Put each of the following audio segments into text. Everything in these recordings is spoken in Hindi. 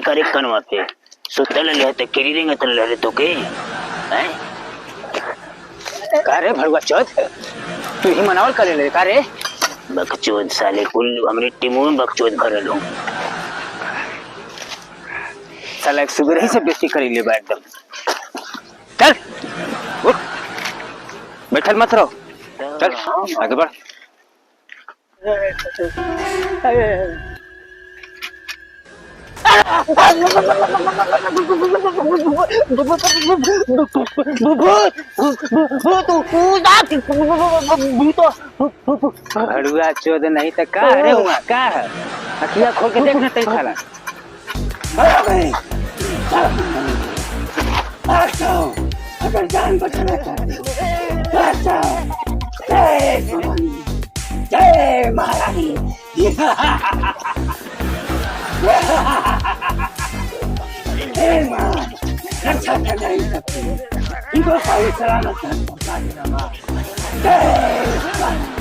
करे कनवा पे सुतल ले त केरी रेंग त ले तो के हैं का रे भड़ुआ चौथ तू ही मनावल करे ले का रे बकचोद साले कुल हमरे टीमों में बकचोद भरल हो साला एक सुबह ही से बेइज्जती करी ले बा एकदम चल उठ बैठल मत रहो चल आगे बढ़ भड़ुआ चोद नहीं तो का रे हुआ का है अखिया खोल के देखना तई साला अगर जान बचाना चाहते हो जय महारानी रक्षा कर नहीं सकती इनको सही सलामत पहुंचा देना माँ जय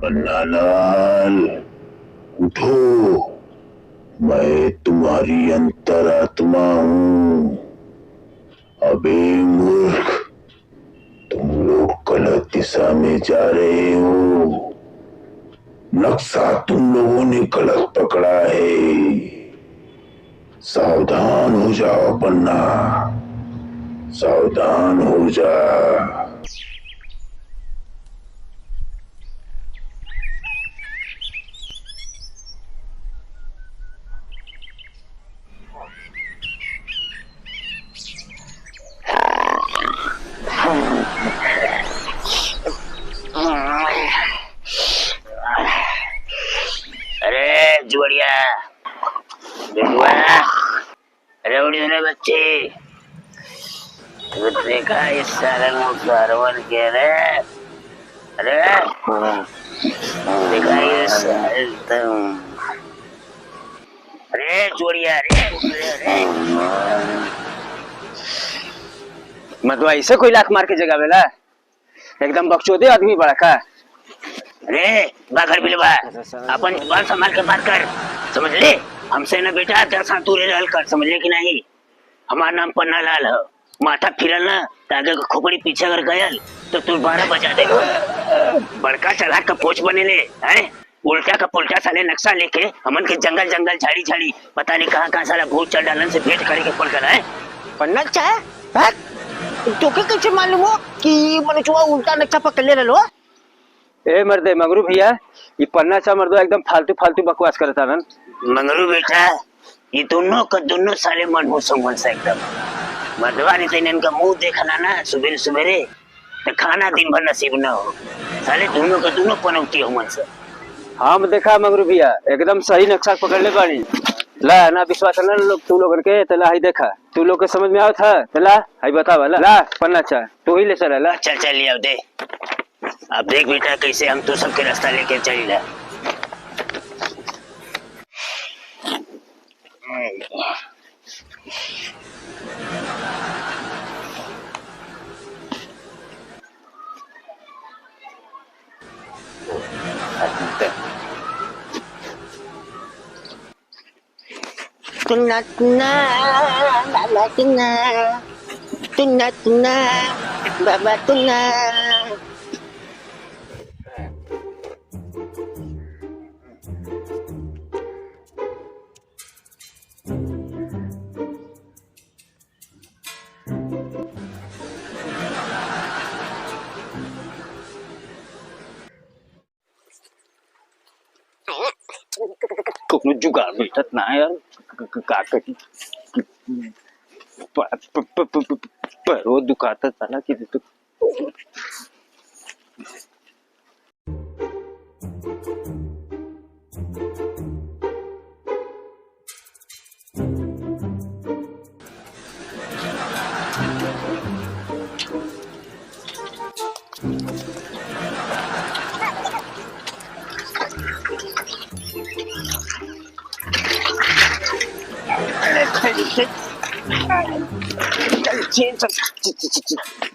पन्नालाल उठो मैं तुम्हारी अंतरात्मा हूँ अबे मूर्ख तुम लोग गलत दिशा में जा रहे हो नक्शा तुम लोगों ने गलत पकड़ा है सावधान हो जाओ पन्ना सावधान हो जा जुड़िया बेटुआ अरे उड़ी ना बच्चे तो देखा इस सारे मुसलमान के रे अरे देखा ये सारे अरे जुड़िया रे मधुआ इसे कोई लाख मार के जगह बेला एकदम बकचोदे आदमी बड़ा का अरे बागर बिलवा अपन बाल संभाल के बात कर समझ ले हमसे ना बेटा तेरा तू रे रहल कर समझ ले कि नहीं हमारा नाम पन्ना लाल है माथा फिरल ना आगे का खोपड़ी पीछे अगर गयल तो तू 12 बजा देगा बड़का चला का पोच बने ले हैं उल्टा का पुल्टा साले नक्शा लेके हमन के जंगल जंगल झाड़ी झाड़ी पता नहीं कहाँ साला भूत चढ़ डालन से भेंट करे के पड़ कर है पन्ना चाहे तो के कैसे मालूम हो कि मनुष्य उल्टा नक्शा पकड़ ले रहो ए मर्दे मंगरू भैया ये पन्ना चा मर्दो एकदम फालतू फालतू बकवास करता नन मंगरू बेटा ये दोनों का दोनों साले मनहूस समझ से एकदम मर्दवा ने तो इनका मुंह देखना ना सुबह सुबेरे तो खाना दिन भर नसीब ना हो साले दोनों का दोनों पनौती हो मन से हम देखा मंगरू भैया एकदम सही नक्शा पकड़ ले पानी ला ना विश्वास ना लोग तू लोगन के तला हाई देखा तू लोग के समझ में आवत है तला हाई बतावा ला पन्ना चा तू ही ले चला ला चल चल लिया दे अब देख बेटा कैसे हम तो सबके रास्ता लेके चली रहा तुन्ना तुन्ना बाबा तुन्ना तुन्ना तुन्ना बाबा तुन्ना कुछ जुगाड़ बैठत ना यार का पैरों दुखाता था ना कि तो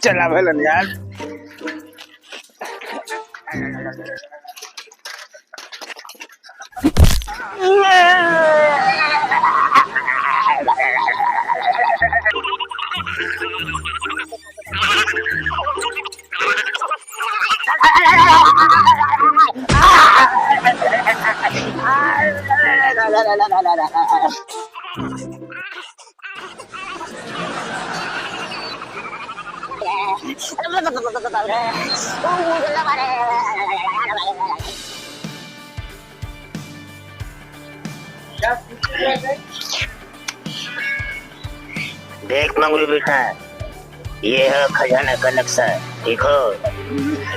चला भलन यार देख मंगरू बेटा, ये है खजाना का नक्शा, ठीक हो?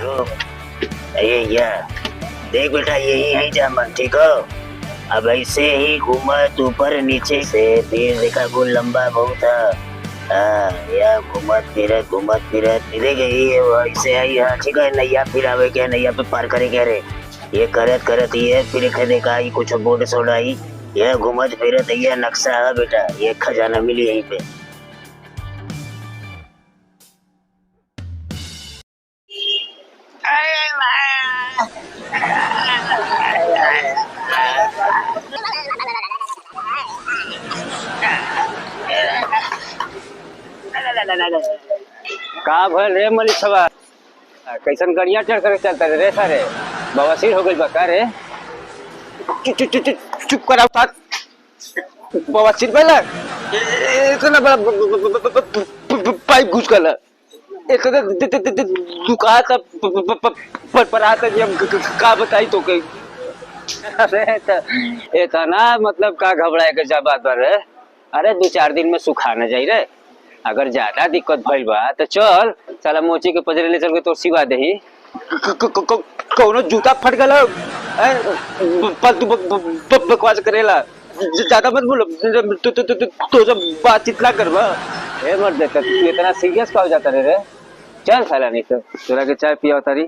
रुक, ये देख बेटा, यही है जामन, ठीक हो? अब ऐसे ही घूमत ऊपर नीचे से, तीर देखा गुल लंबा बहुत है। या घूमत फिरत देख ये ऐसे आई है, ठीक है? नैया फिर आवे क्या, नैया पे पार करे क्या रे? ये करत ये फिर देखा ये कुछ बोर्ड सोड आई, ये घूमत फिरत ये नक्शा है बेटा, ये खजाना मिली यहीं पे। का भल रे मलिछवा, कैसन गड़िया चढ़ कर चलता रे सारे? बवासीर हो गई बका रे? चुप कराओ था, बवासीर भला इतना बड़ा पाइप घुस गला, इतना दुखा था पर का बताई तो कहीं। अरे इतना मतलब का घबराए के जा बात बार रे? अरे 2-4 दिन में सुखा न जाई रे। अगर ज्यादा दिक्कत भइल बा तो चल साला मोची के पजरे ले चल के तो सिवा देही। कौनो जूता फट गला बकवास करेला, ज्यादा मत बोलो तो जब बातचीत ना करवा। ए मर देता तू इतना सीरियस का हो जाता रे? चल साला, नहीं तो तोरा के चाय पिया तारी,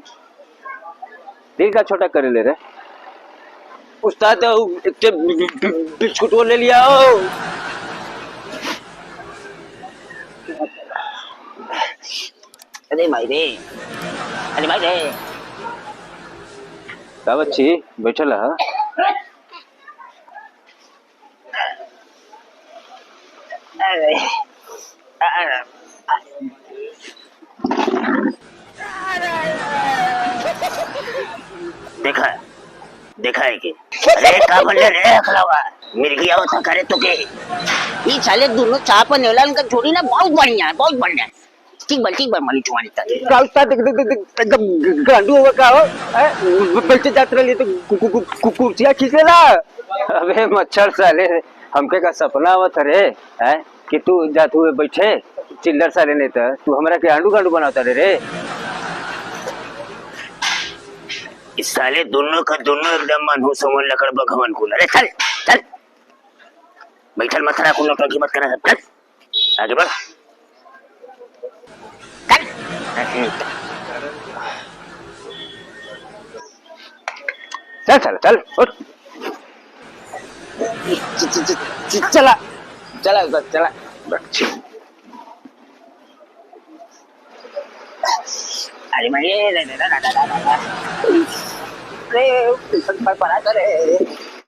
दिल का छोटा करे ले रे। उस्ताद बिस्कुट वो ले लिया हो। अरे भाई रे, का बच्ची बैठल है? देखा है कि अरे का बोले रे खलावा, मिर्गी आओ था करे तो के ये साले दोनों चाह पर नेला उनका जोड़ी ना बहुत बढ़िया है। ठीक बल मनी चुवानी था रास्ता एकदम गांडू होगा का हो? बैठे जाते रहिए तो कुर्सियाँ खींच लेला। अबे मच्छर साले, हमके का सपना आवत रे है कि तू जाते हुए बैठे चिल्लर साले, नहीं तो तू हमरा के गांडू बनाता रे। इस साले दोनों का दोनों एकदम मनहू समझ लकड़ भगवान को। अरे चल चल बैठल मत रहा, कुल नौटंकी मत करना, चल आगे बढ़ चल चल चल उठ। चला चला चला अरे म्हणजे रे पराचा रे